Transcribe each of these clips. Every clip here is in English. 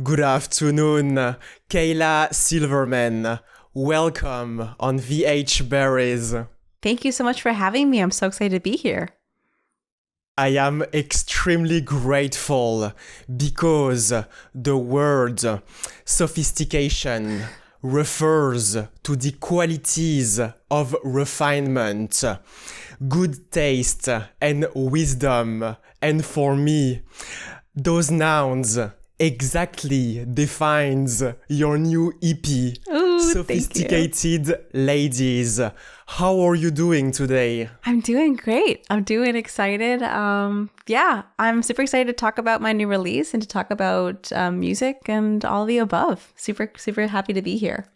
Good afternoon, Kayla Silverman. Welcome on VH Berries. Thank you so much for having me. I'm so excited to be here. I am extremely grateful because the word sophistication refers to the qualities of refinement, good taste, and wisdom. And for me, those nouns exactly defines your new EP, Ooh, Sophisticated Ladies. How are you doing today? I'm doing great. I'm doing excited. I'm super excited to talk about my new release and to talk about music and all the above. Super, super happy to be here.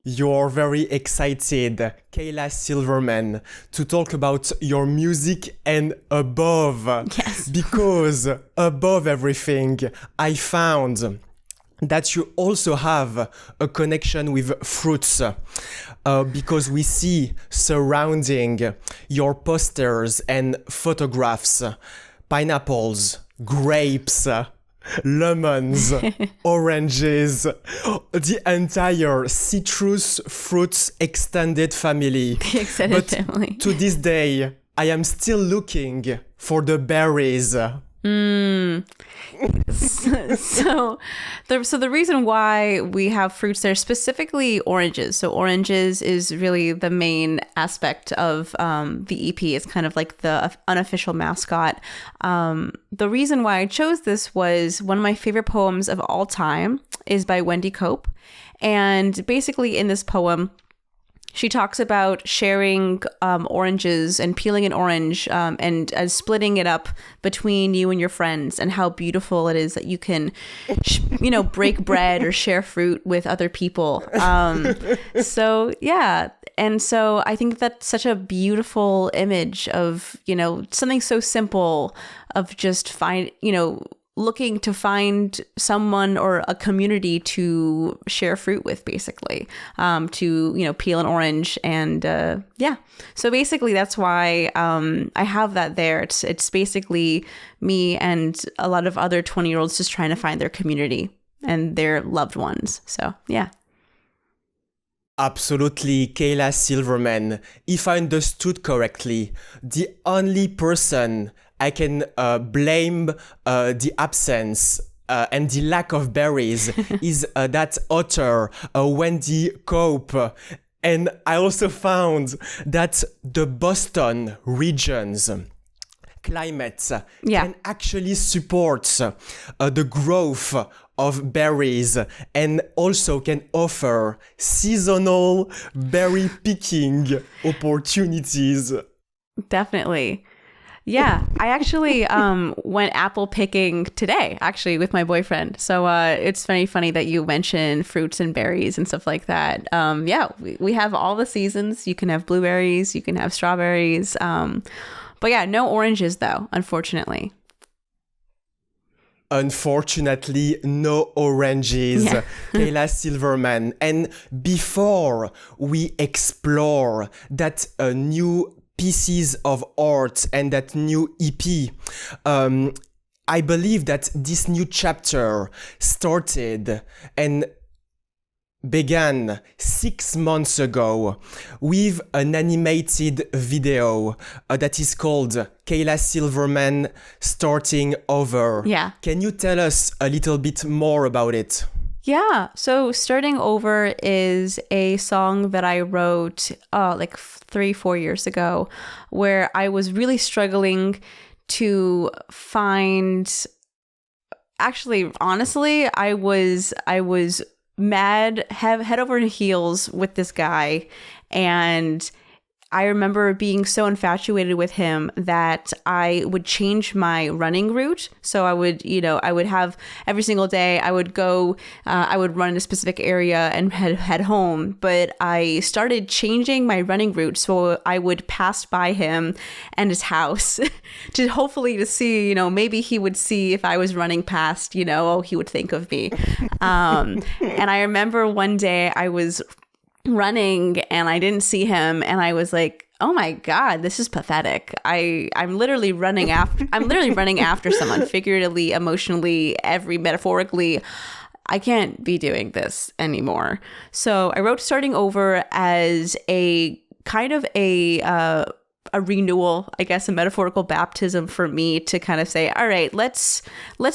You're very excited, Kayla Silverman, to talk about your music and above. Yes. Because above everything, I found that you also have a connection with fruits. Because we see surrounding your posters and photographs, pineapples, grapes, lemons, oranges, the entire citrus fruits extended family. The extended family. To this day, I am still looking for the berries. So the reason why we have fruits there, specifically oranges. So oranges is really the main aspect of the EP. It's kind of like the unofficial mascot. The reason why I chose this was one of my favorite poems of all time is by Wendy Cope. And basically in this poem, she talks about sharing oranges and peeling an orange and splitting it up between you and your friends, and how beautiful it is that you can, break bread or share fruit with other people. So I think that's such a beautiful image of, something so simple of just looking to find someone or a community to share fruit with, basically, to peel an orange. And so basically that's why I have that there. It's basically me and a lot of other 20-year-olds just trying to find their community and their loved ones. So yeah. Absolutely, Kayla Silverman. If I understood correctly, the only person I can blame the absence and the lack of berries is that author, Wendy Cope. And I also found that the Boston region's climate can actually support the growth of berries and also can offer seasonal berry picking opportunities. Definitely. Yeah, I actually went apple picking today, actually, with my boyfriend. So it's very funny that you mentioned fruits and berries and stuff like that. We have all the seasons. You can have blueberries, you can have strawberries. But yeah, no oranges, though, unfortunately. Unfortunately, no oranges, Kayla Silverman. And before we explore that new pieces of art and that new EP, I believe that this new chapter started and began 6 months ago with an animated video that is called Kayla Silverman Starting Over. Yeah. Can you tell us a little bit more about it? Yeah, so Starting Over is a song that I wrote like 3-4 years ago, where I was really struggling to find. Actually, honestly, I was mad, head over heels with this guy, and I remember being so infatuated with him that I would change my running route. So I would have every single day I would go, I would run in a specific area and head home. But I started changing my running route. So I would pass by him and his house to hopefully to see, maybe he would see if I was running past, he would think of me. And I remember one day I was running and I didn't see him, and I was like, oh my God, this is pathetic. I'm literally running after someone, figuratively, emotionally, metaphorically. I can't be doing this anymore. So I wrote Starting Over as a kind of a renewal, I guess, a metaphorical baptism for me to kind of say, all right, let's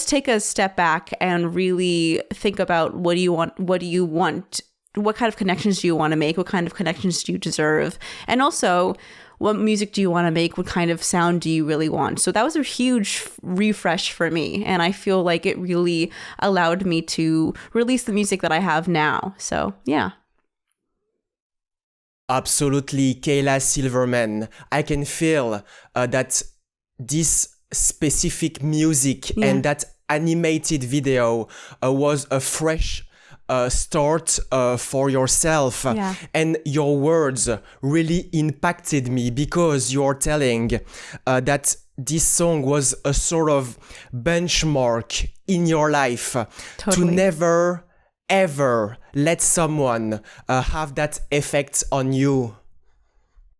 take a step back and really think about what do you want, what kind of connections do you want to make, what kind of connections do you deserve, and also what music do you want to make, what kind of sound do you really want. So that was a huge refresh for me, and I feel like it really allowed me to release the music that I have now. So yeah. Absolutely, Kayla Silverman. I can feel that this specific music and that animated video was a fresh start for yourself. Yeah. And your words really impacted me because you're telling that this song was a sort of benchmark in your life to never ever let someone have that effect on you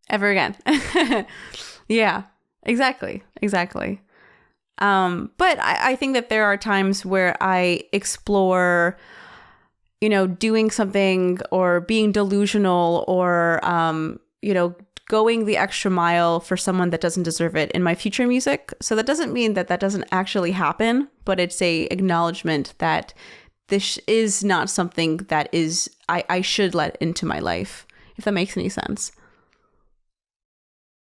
ever again. Yeah, exactly. But I think that there are times where I explore, doing something or being delusional or, going the extra mile for someone that doesn't deserve it in my future music. So that doesn't mean that doesn't actually happen, but it's a acknowledgement that this is not something that I should let into my life, if that makes any sense.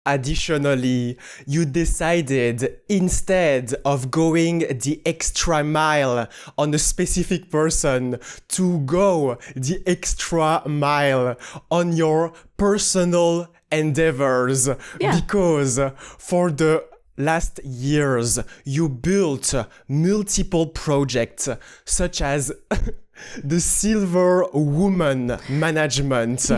Additionally, you decided, instead of going the extra mile on a specific person, to go the extra mile on your personal endeavors. Yeah. Because for the last years, you built multiple projects such as the Silver Woman Management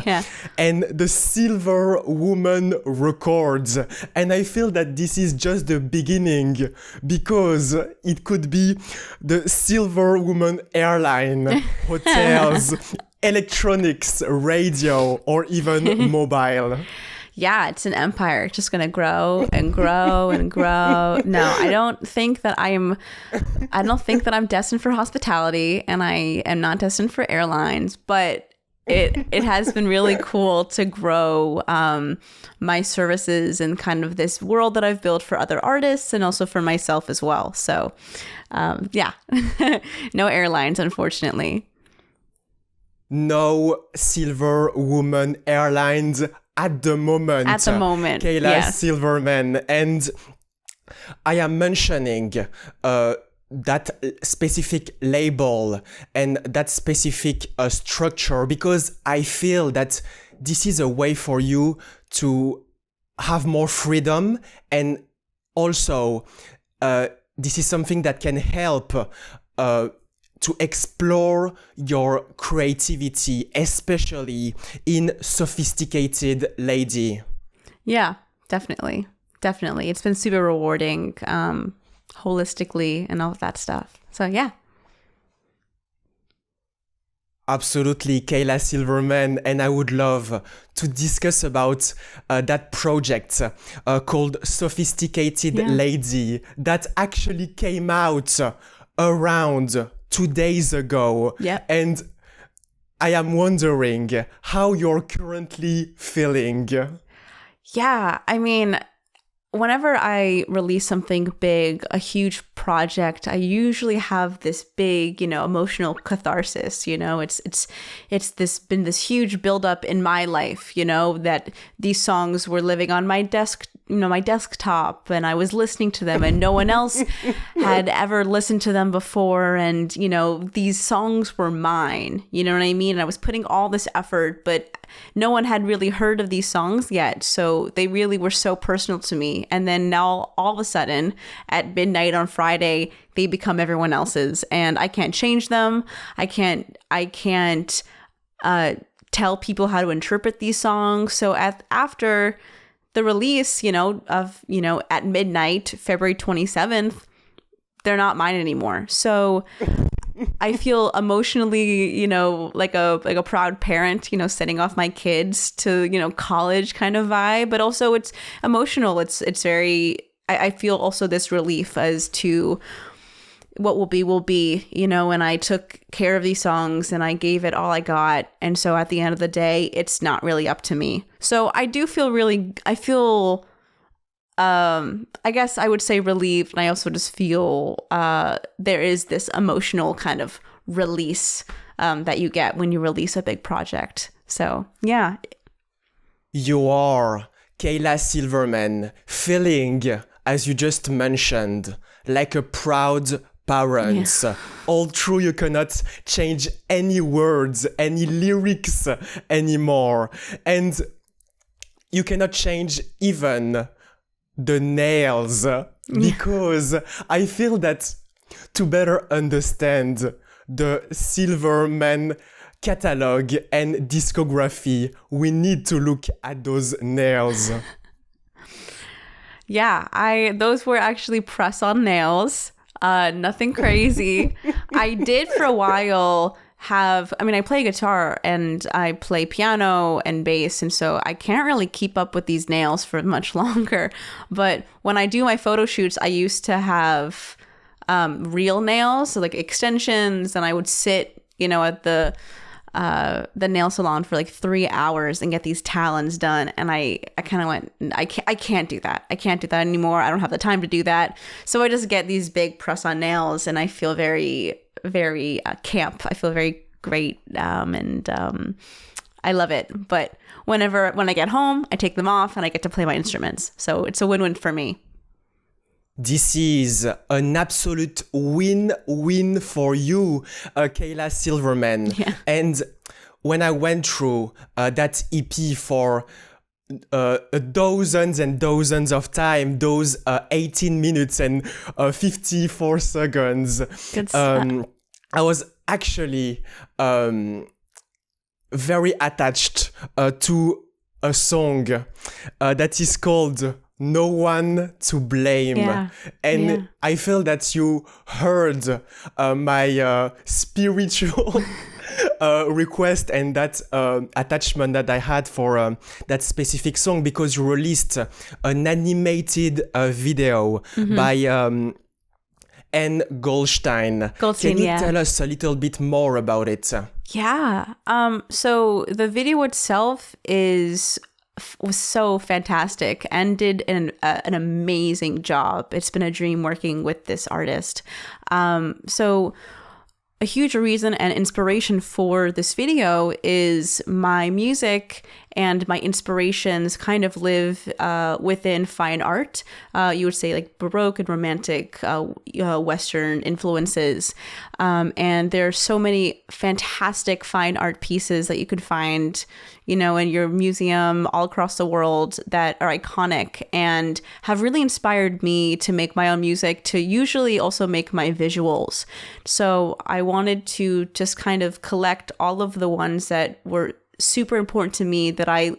and the Silver Woman Records. And I feel that this is just the beginning, because it could be the Silver Woman Airline, hotels, electronics, radio, or even mobile. Yeah, it's an empire. It's just going to grow and grow and grow. No, I don't think that I'm destined for hospitality, and I am not destined for airlines, but it has been really cool to grow my services and kind of this world that I've built for other artists and also for myself as well. So, yeah, no airlines, unfortunately. No Silver Woman Airlines at the moment. Kayla Silverman. And I am mentioning that specific label and that specific structure because I feel that this is a way for you to have more freedom, and also this is something that can help to explore your creativity, especially in Sophisticated Lady. Yeah, definitely. It's been super rewarding, holistically and all of that stuff. So yeah. Absolutely, Kayla Silverman, and I would love to discuss about that project called Sophisticated Lady that actually came out around 2 days ago. Yeah. And I am wondering how you're currently feeling. Yeah, I mean, whenever I release something big, a huge project, I usually have this big, emotional catharsis. It's been this huge buildup in my life, that these songs were living on my desk, my desktop, and I was listening to them, and no one else had ever listened to them before. And, these songs were mine, you know what I mean? And I was putting all this effort, but no one had really heard of these songs yet. So they really were so personal to me. And then now all of a sudden at midnight on Friday, they become everyone else's, and I can't change them. I can't tell people how to interpret these songs. So after the release, at midnight, February 27th, they're not mine anymore. So I feel emotionally, like a proud parent, sending off my kids to, college kind of vibe, but also it's emotional. It's very, I feel also this relief as to what will be, and I took care of these songs and I gave it all I got. And so at the end of the day, it's not really up to me. So I do feel I guess I would say relieved. And I also just feel there is this emotional kind of release that you get when you release a big project. So, yeah. You are Kayla Silverman, feeling, as you just mentioned, like a proud parent. Yeah. Although you cannot change any words, any lyrics anymore. And you cannot change even the nails, because I feel that to better understand the Silverman catalog and discography, we need to look at those nails. Yeah, those were actually press-on nails. Nothing crazy. I did for a while I play guitar and I play piano and bass, and so I can't really keep up with these nails for much longer. But when I do my photo shoots, I used to have real nails, so like extensions, and I would sit, at the nail salon for like 3 hours and get these talons done. And I kind of went, I can't do that. I can't do that anymore. I don't have the time to do that. So I just get these big press-on nails, and I feel very, very camp. I feel very great, and I love it. But when I get home, I take them off and I get to play my instruments. So it's a win-win for me. This is an absolute win-win for you, Kayla Silverman. Yeah. And when I went through that EP for dozens and dozens of time, those 18 minutes and 54 seconds, I was actually very attached to a song that is called No One to Blame. Yeah. And I feel that you heard my spiritual request and that attachment that I had for that specific song, because you released an animated video by Anne Goldstein. Can you tell us a little bit more about it? Yeah. So the video itself was so fantastic and did an amazing job. It's been a dream working with this artist. So a huge reason and inspiration for this video is my music and my inspirations kind of live within fine art. You would say like Baroque and Romantic Western influences. And there are so many fantastic fine art pieces that you could find, in your museum all across the world that are iconic and have really inspired me to make my own music, to usually also make my visuals. So I wanted to just kind of collect all of the ones that were super important to me, that I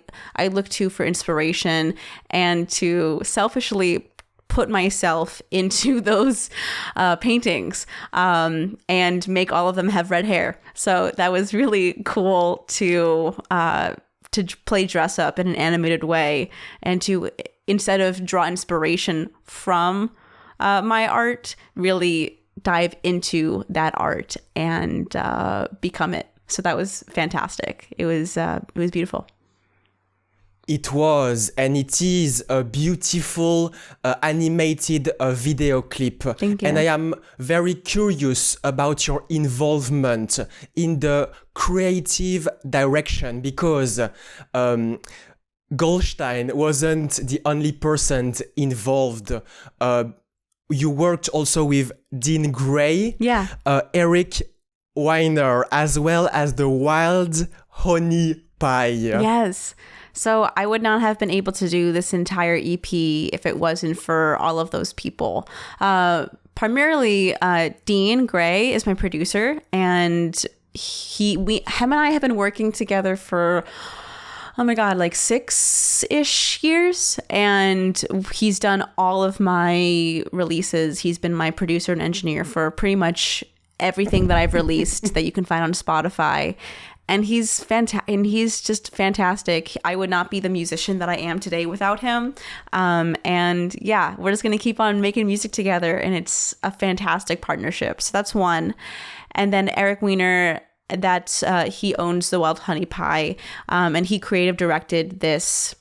look to for inspiration, and to selfishly put myself into those paintings and make all of them have red hair. So that was really cool to play dress up in an animated way, and to, instead of draw inspiration from my art, really dive into that art and become it. So that was fantastic. It was beautiful. It was, and it is a beautiful animated video clip. Thank you. And I am very curious about your involvement in the creative direction, because Goldstein wasn't the only person involved. You worked also with Dean Gray, Eric Weiner, as well as the Wild Honey Pie. Yes. So I would not have been able to do this entire EP if it wasn't for all of those people. Primarily, Dean Gray is my producer, and him and I have been working together for, oh my God, like 6-ish years. And he's done all of my releases. He's been my producer and engineer for pretty much everything that I've released that you can find on Spotify. And he's just fantastic. I would not be the musician that I am today without him. And yeah, we're just going to keep on making music together, and it's a fantastic partnership. So that's one. And then Eric Weiner, he owns the Wild Honey Pie, and he creative directed this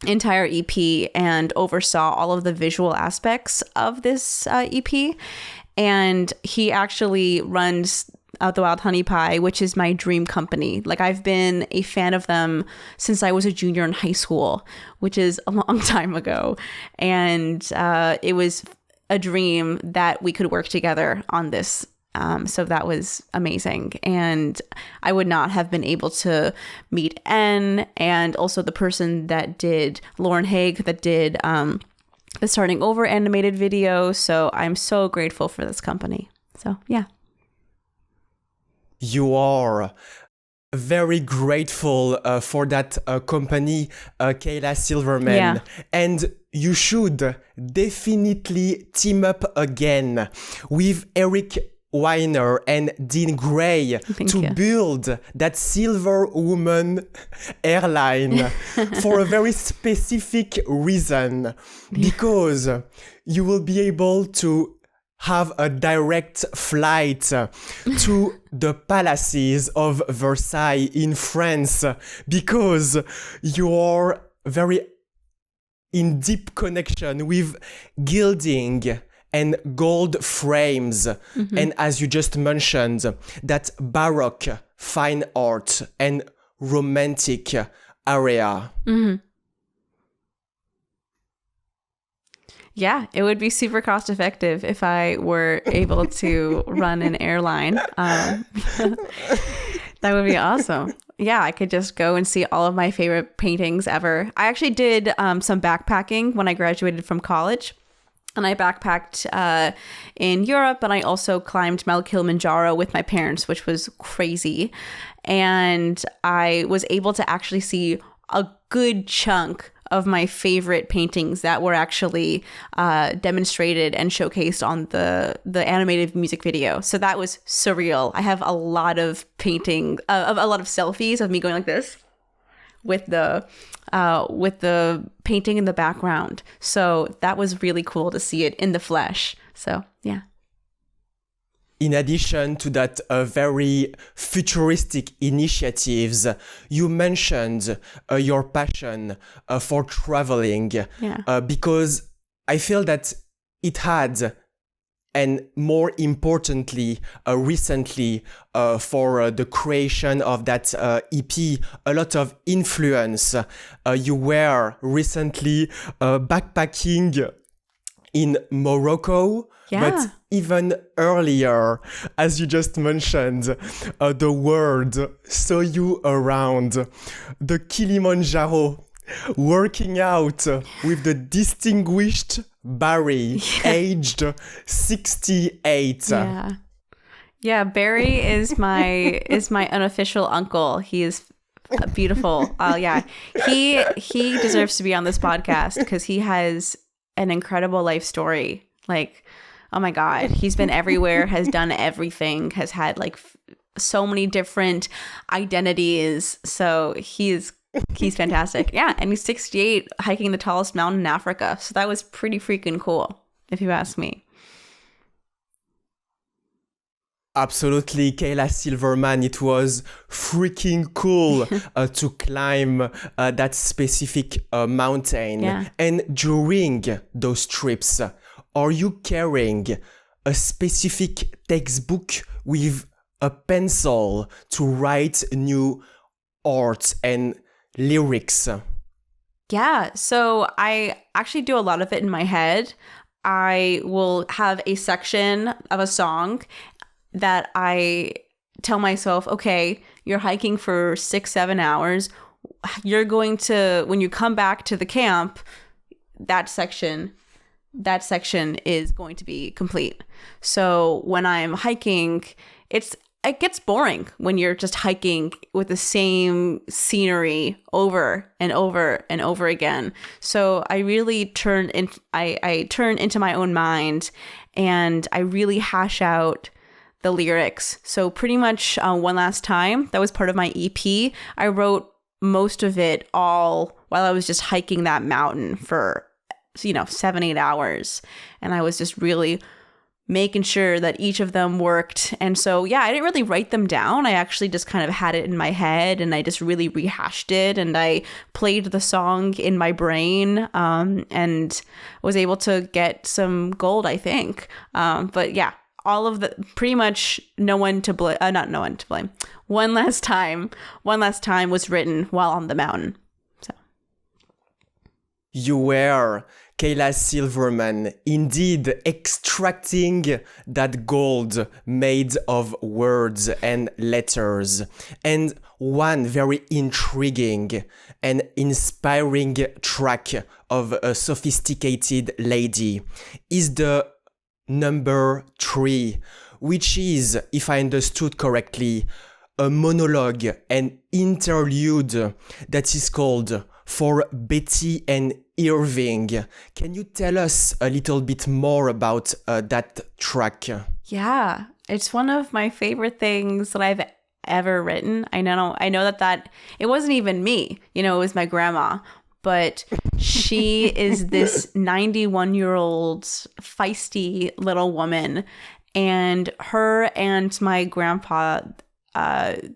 entire EP and oversaw all of the visual aspects of this EP. And he actually runs the Wild Honey Pie, which is my dream company. Like, I've been a fan of them since I was a junior in high school, which is a long time ago. And it was a dream that we could work together on this. So that was amazing. And I would not have been able to meet N, and also the person that did, Lauren Haig, that did the Starting Over animated video. So I'm so grateful for this company. So yeah. You are very grateful for that company, Kayla Silverman. Yeah. And you should definitely team up again with Eric Weiner and Dean Gray to build that Silver Woman airline for a very specific reason. Because you will be able to have a direct flight to the palaces of Versailles in France, because you are very in deep connection with gilding and gold frames. And as you just mentioned, that Baroque fine art and romantic area. Yeah, it would be super cost effective if I were able to run an airline. That would be awesome. Yeah, I could just go and see all of my favorite paintings ever. I actually did some backpacking when I graduated from college. And I backpacked in Europe, and I also climbed Mount Kilimanjaro with my parents, which was crazy. And I was able to actually see a good chunk of my favorite paintings that were actually demonstrated and showcased on the animated music video. So that was surreal. I have a lot of a lot of selfies of me going like this with the painting in the background. So that was really cool to see it in the flesh. So yeah. In addition to that very futuristic initiatives, you mentioned your passion for traveling, because I feel that it had, and more importantly, recently, for the creation of that EP, a lot of influence. You were recently backpacking in Morocco, but even earlier, as you just mentioned, the world saw you around the Kilimanjaro, working out with the distinguished Barry, aged 68. Yeah, Barry is my unofficial uncle. He is beautiful. He deserves to be on this podcast because he has an incredible life story. Like, oh my God, he's been everywhere, has done everything, has had like so many different identities. So he's fantastic. Yeah, and he's 68, hiking the tallest mountain in Africa. So that was pretty freaking cool, if you ask me. Absolutely, Kayla Silverman. It was freaking cool to climb that specific mountain. Yeah. And during those trips, are you carrying a specific textbook with a pencil to write new art and lyrics? Yeah, so I actually do a lot of it in my head. I will have a section of a song that I tell myself, okay, you're hiking for 6-7 hours. You're going to, when you come back to the camp, that section is going to be complete. So when I'm hiking, it gets boring when you're just hiking with the same scenery over and over and over again. So I really turn into my own mind, and I really hash out the lyrics. So pretty much One Last Time, that was part of my EP. I wrote most of it all while I was just hiking that mountain for, 7-8 hours. And I was just really making sure that each of them worked. And so, I didn't really write them down. I actually just kind of had it in my head and I just really rehashed it. And I played the song in my brain and was able to get some gold, I think. But all of the pretty much not no one to blame. One Last Time was written while on the mountain. So You were, Kayla Silverman, indeed extracting that gold made of words and letters. And one very intriguing and inspiring track of a sophisticated lady is the number 3, which is, if I understood correctly, a monologue, an interlude that is called For Betty and Irving. Can you tell us a little bit more about that track? Yeah, it's one of my favorite things that I've ever written. I know that it wasn't even me, it was my grandma, but she is this 91-year-old feisty little woman, and her and my grandpa,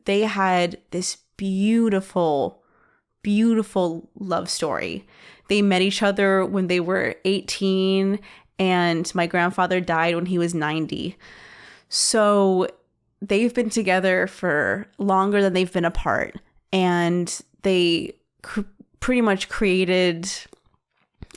they had this beautiful love story. They met each other when they were 18, and my grandfather died when he was 90. So they've been together for longer than they've been apart, and they pretty much created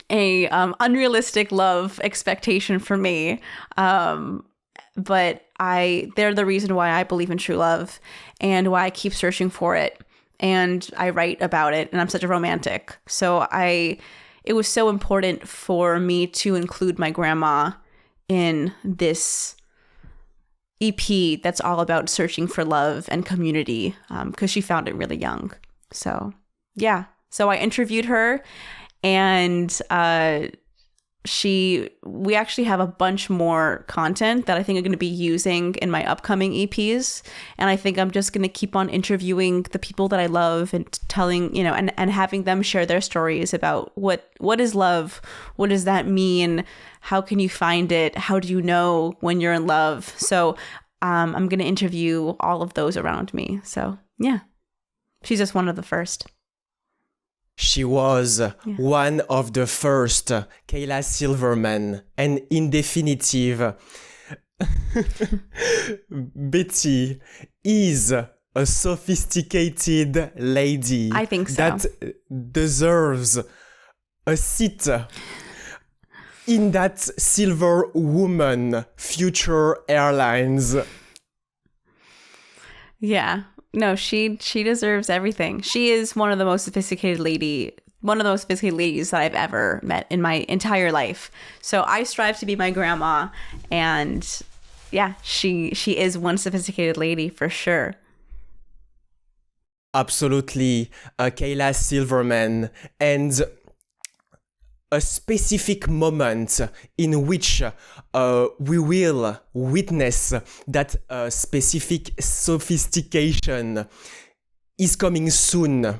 a unrealistic love expectation for me. But they're the reason why I believe in true love and why I keep searching for it. And I write about it, and I'm such a romantic. So it was so important for me to include my grandma in this EP that's all about searching for love and community, because she found it really young. So, So I interviewed her, and we actually have a bunch more content that I think I'm going to be using in my upcoming EPs. And I think I'm just going to keep on interviewing the people that I love and telling, and having them share their stories about what is love? What does that mean? How can you find it? How do you know when you're in love? So I'm going to interview all of those around me. So she's just one of the first. She was one of the first, Kayla Silverman, and in definitive, Betty is a sophisticated lady. I think so. That deserves a seat in that Silver Woman Future Airlines. Yeah. No, she deserves everything. She is one of the most sophisticated ladies that I've ever met in my entire life. So I strive to be my grandma, and she is one sophisticated lady for sure. Absolutely, Kayla Silverman, and a specific moment in which we will witness that specific sophistication is coming soon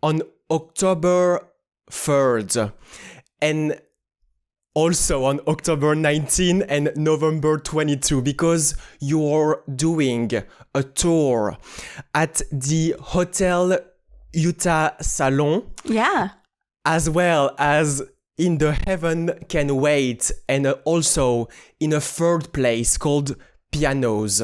on October 3rd and also on October 19 and November 22, because you're doing a tour at the Hotel Utah Salon. Yeah. As well as in the Heaven Can Wait, and also in a third place called Pianos.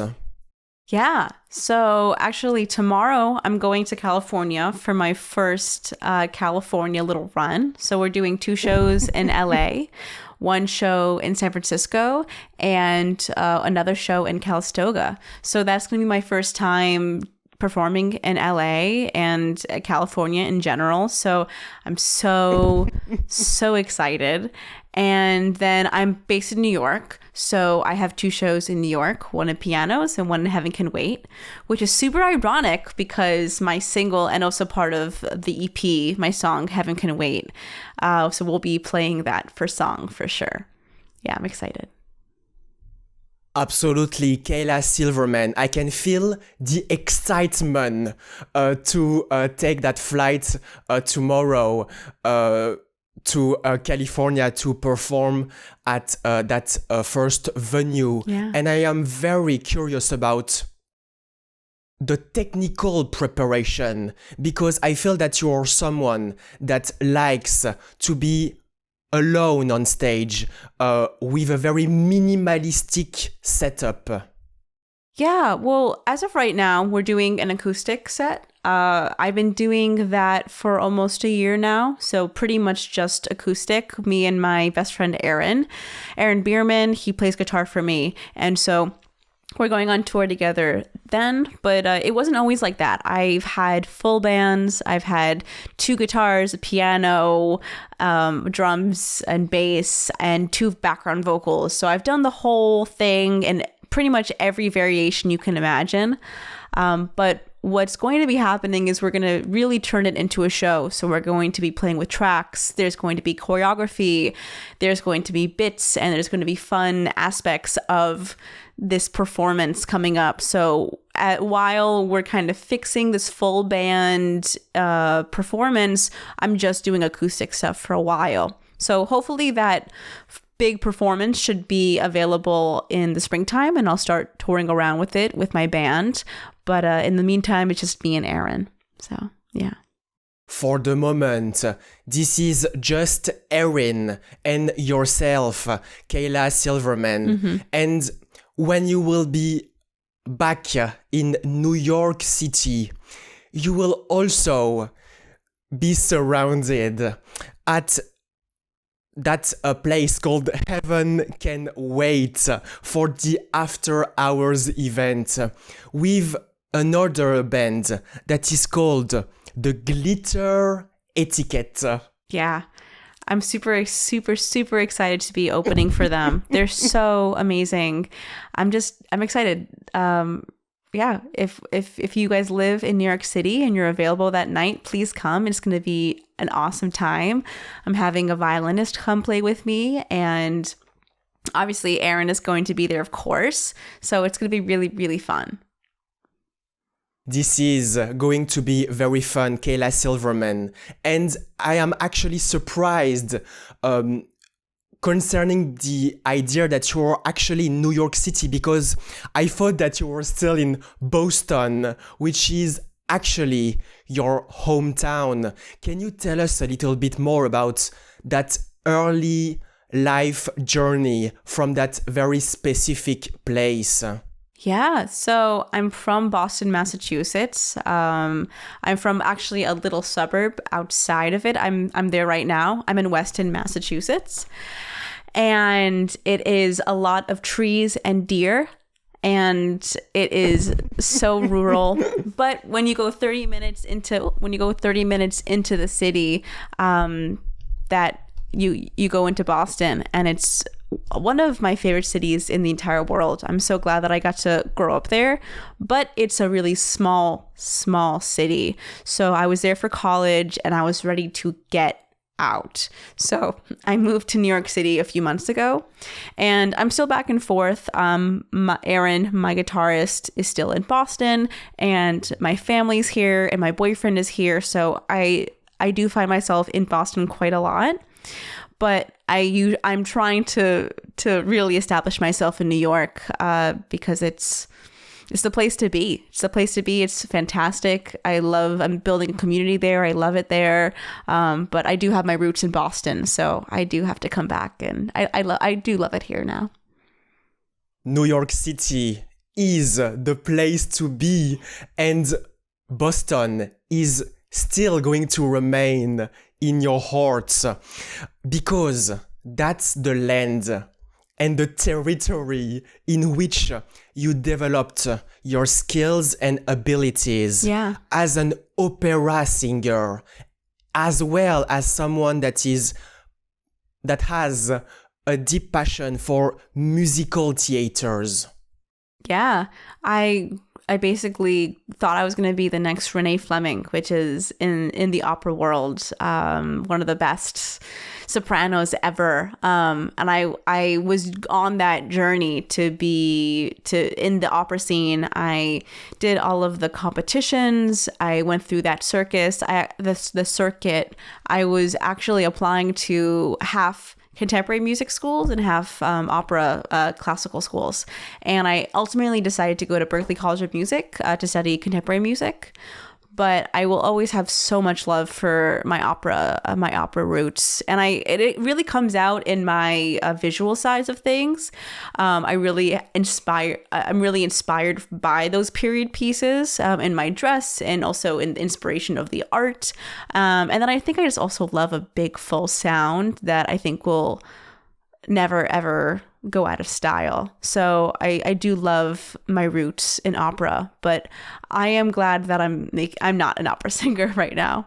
Yeah. So actually tomorrow I'm going to California for my first California little run. So we're doing 2 shows in LA, 1 show in San Francisco, and another show in Calistoga. So that's going to be my first time performing in LA and California in general. So I'm so excited. And then I'm based in New York. So I have 2 shows in New York, 1 in Pianos and 1 in Heaven Can Wait, which is super ironic because my single and also part of the EP, my song Heaven Can Wait. So we'll be playing that for song for sure. Yeah, I'm excited. Absolutely, Kayla Silverman. I can feel the excitement to take that flight tomorrow to California to perform at that first venue. Yeah. And I am very curious about the technical preparation because I feel that you are someone that likes to be alone on stage with a very minimalistic setup. Yeah, well, as of right now, we're doing an acoustic set. I've been doing that for almost a year now, so pretty much just acoustic. Me and my best friend Aaron Bierman, he plays guitar for me, and so we're going on tour together then, but it wasn't always like that. I've had full bands. I've had 2 guitars, a piano, drums and bass, and 2 background vocals. So I've done the whole thing and pretty much every variation you can imagine. But what's going to be happening is we're going to really turn it into a show. So we're going to be playing with tracks. There's going to be choreography. There's going to be bits, and there's going to be fun aspects of this performance coming up. So while we're kind of fixing this full band performance, I'm just doing acoustic stuff for a while. So hopefully that big performance should be available in the springtime, and I'll start touring around with it with my band. But in the meantime, it's just me and Aaron. So, yeah. For the moment, this is just Erin and yourself, Kayla Silverman. Mm-hmm. And when you will be back in New York City, you will also be surrounded at that place called Heaven Can Wait for the After Hours event with another band that is called The Glitter Etiquette. Yeah. I'm super excited to be opening for them. They're so amazing. I'm excited. Yeah, if you guys live in New York City and you're available that night, please come. It's going to be an awesome time. I'm having a violinist come play with me, and obviously Aaron is going to be there, of course. So it's going to be really, really fun. This is going to be very fun, Kayla Silverman. And I am actually surprised concerning the idea that you are actually in New York City, because I thought that you were still in Boston, which is actually your hometown. Can you tell us a little bit more about that early life journey from that very specific place? Yeah, so I'm from Boston, Massachusetts. I'm from actually a little suburb outside of it. I'm there right now. I'm in Weston, Massachusetts. And it is a lot of trees and deer. And it is so rural. But when you go 30 minutes into the city, that you go into Boston, and it's one of my favorite cities in the entire world. I'm so glad that I got to grow up there, but it's a really small city. So I was there for college, and I was ready to get out. So I moved to New York City a few months ago, and I'm still back and forth. Aaron, my guitarist, is still in Boston, and my family's here, and my boyfriend is here. So I do find myself in Boston quite a lot. But I'm trying to really establish myself in New York because it's the place to be. It's the place to be. It's fantastic. I'm building a community there. I love it there. But I do have my roots in Boston, so I do have to come back, and I do love it here now. New York City is the place to be, and Boston is still going to remain in your hearts, because that's the land and the territory in which you developed your skills and abilities as an opera singer, as well as someone that has a deep passion for musical theaters. Yeah, I basically thought I was going to be the next Renee Fleming, which is in the opera world, one of the best sopranos ever. And I was on that journey to in the opera scene. I did all of the competitions. I went through that the circuit. I was actually applying to half contemporary music schools and half opera classical schools. And I ultimately decided to go to Berklee College of Music to study contemporary music. But I will always have so much love for my opera roots, and it really comes out in my visual sides of things. I'm really inspired by those period pieces in my dress, and also in the inspiration of the art. And then I think I just also love a big full sound that I think will never ever go out of style. So I do love my roots in opera, but I am glad that I'm not an opera singer right now.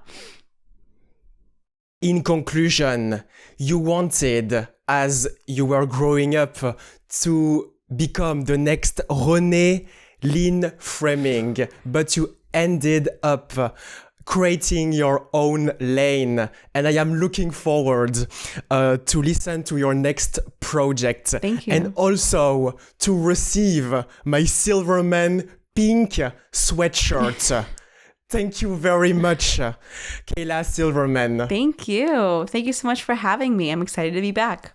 In conclusion, you wanted, as you were growing up, to become the next Renee Lynn Fleming, but you ended up creating your own lane, and I am looking forward to listen to your next project. Thank you. And also to receive my Silverman pink sweatshirt. Thank you very much, Kayla Silverman. Thank you. Thank you so much for having me. I'm excited to be back.